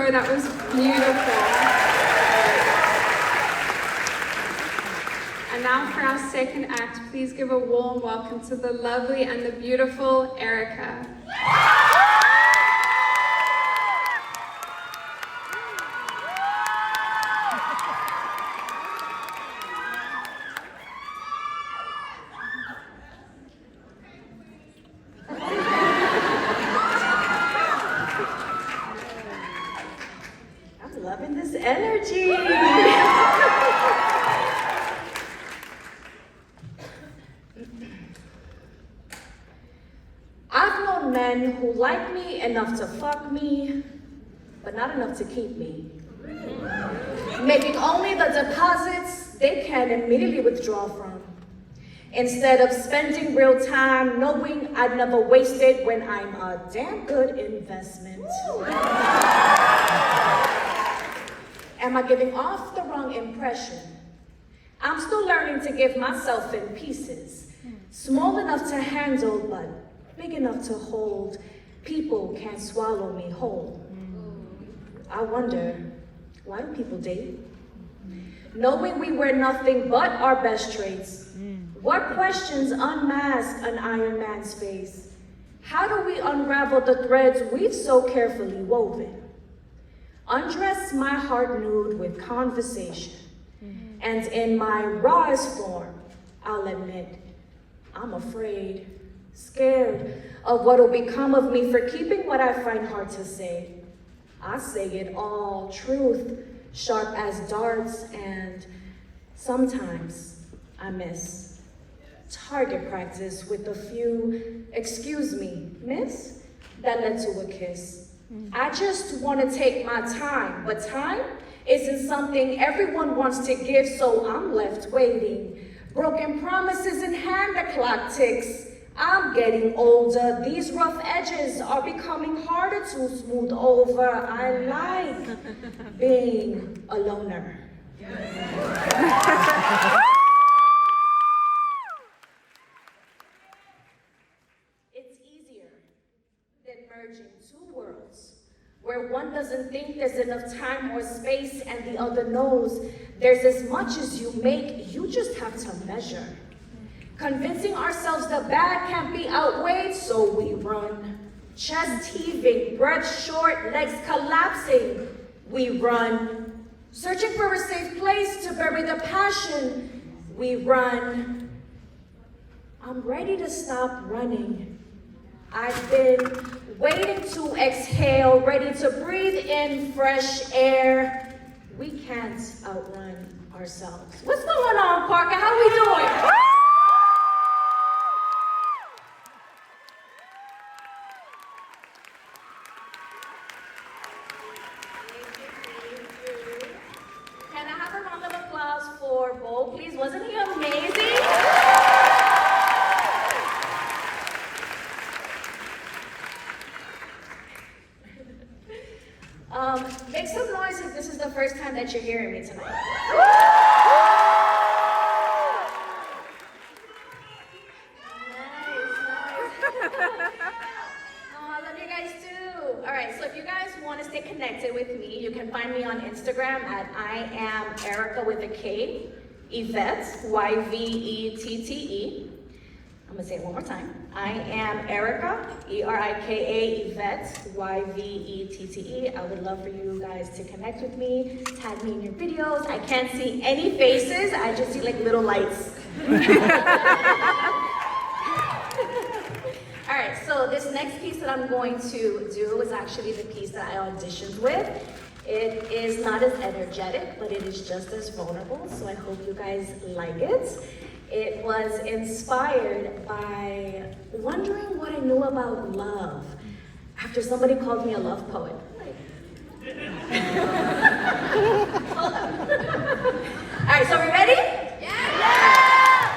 Sorry, that was beautiful. And now for our second act, please give a warm welcome to the lovely and the beautiful Erika. I'm loving this energy. I've known men who like me enough to fuck me, but not enough to keep me. Making only the deposits they can immediately withdraw from. Instead of spending real time knowing I'd never waste it when I'm a damn good investment. Am I giving off the wrong impression? I'm still learning to give myself in pieces. Small enough to handle, but big enough to hold. People can't swallow me whole. I wonder, why do people date? Knowing we were nothing but our best traits. What questions unmask an Iron Man's face? How do we unravel the threads we've so carefully woven? Undress my heart nude with conversation. And in my rawest form, I'll admit, I'm afraid, scared of what'll become of me for keeping what I find hard to say. I say it all, truth, sharp as darts, and sometimes I miss. Target practice with a few, excuse me, miss, that led to a kiss. I just want to take my time, but time isn't something everyone wants to give, so I'm left waiting. Broken promises in hand, the clock ticks. I'm getting older. These rough edges are becoming harder to smooth over. I like being a loner. It's easier than merging two worlds, where one doesn't think there's enough time or space and the other knows there's as much as you make, you just have to measure. Convincing ourselves the bad can't be outweighed, so we run. Chest heaving, breath short, legs collapsing, we run. Searching for a safe place to bury the passion, we run. I'm ready to stop running. I've been waiting to exhale, ready to breathe in fresh air. We can't outrun ourselves. What's going on, Parker? How we doing? Can I have a round of applause for Bo, please? Wasn't he amazing? Make some noise if this is the first time that you're hearing me tonight. I love you guys too. All right, so if you guys want to stay connected with me, you can find me on Instagram at I am Erika with a K, Yvette, Y-V-E-T-T-E. I'm gonna say it one more time. I am Erika, E-R-I-K-A, Yvette, Y-V-E-T-T-E. I would love for you guys to connect with me, tag me in your videos. I can't see any faces, I just see like little lights. All right, so this next piece that I'm going to do is actually the piece that I auditioned with. It is not as energetic, but it is just as vulnerable, so I hope you guys like it. It was inspired by wondering what I knew about love after somebody called me a love poet. Hold on. All right, so are we ready? Yeah!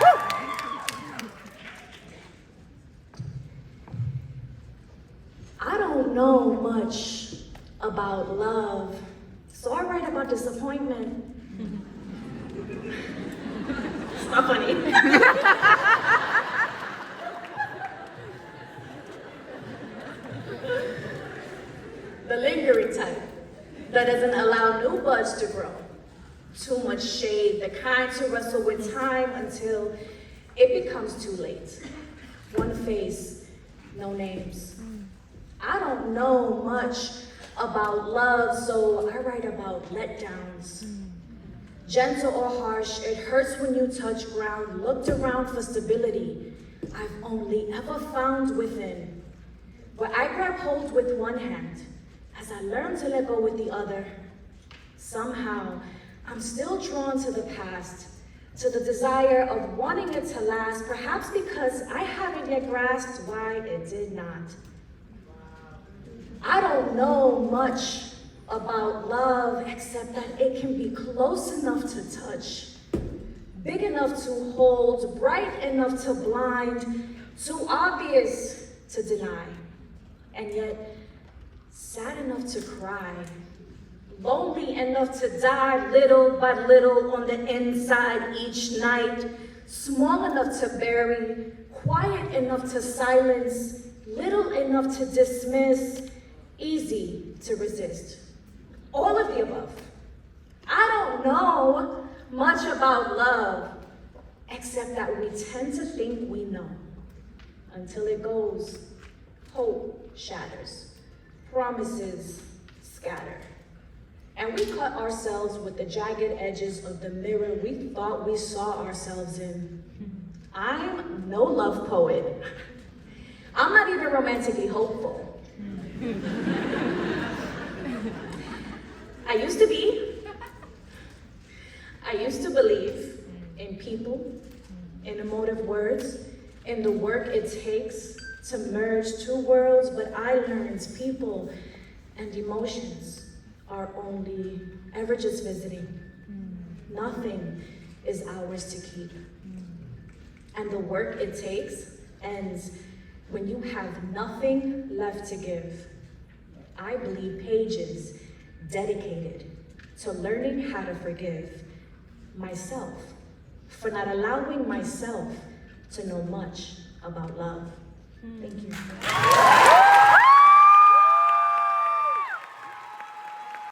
I don't know much about love, so I write about disappointment. It's not funny. The lingering type. that doesn't allow new buds to grow. Too much shade, the kind to wrestle with time until it becomes too late. One face, no names. I don't know much about love, so I write about letdowns. Gentle or harsh, it hurts when you touch ground. Looked around for stability, I've only ever found within. Where I grab hold with one hand, as I learn to let go with the other. Somehow, I'm still drawn to the past, to the desire of wanting it to last, perhaps because I haven't yet grasped why it did not. I don't know much about love except that it can be close enough to touch, big enough to hold, bright enough to blind, too obvious to deny, and yet sad enough to cry, lonely enough to die little by little on the inside each night, small enough to bury, quiet enough to silence, little enough to dismiss, easy to resist. All of the above. I don't know much about love, except that we tend to think we know. Until it goes, hope shatters, promises scatter. And we cut ourselves with the jagged edges of the mirror we thought we saw ourselves in. I'm no love poet. I'm not even romantically hopeful. I used to be. I used to believe in people, in emotive words, in the work it takes to merge two worlds, but I learned people and emotions are only ever just visiting. Nothing is ours to keep. And the work it takes ends when you have nothing left to give. I bleed pages dedicated to learning how to forgive myself for not allowing myself to know much about love. Thank you.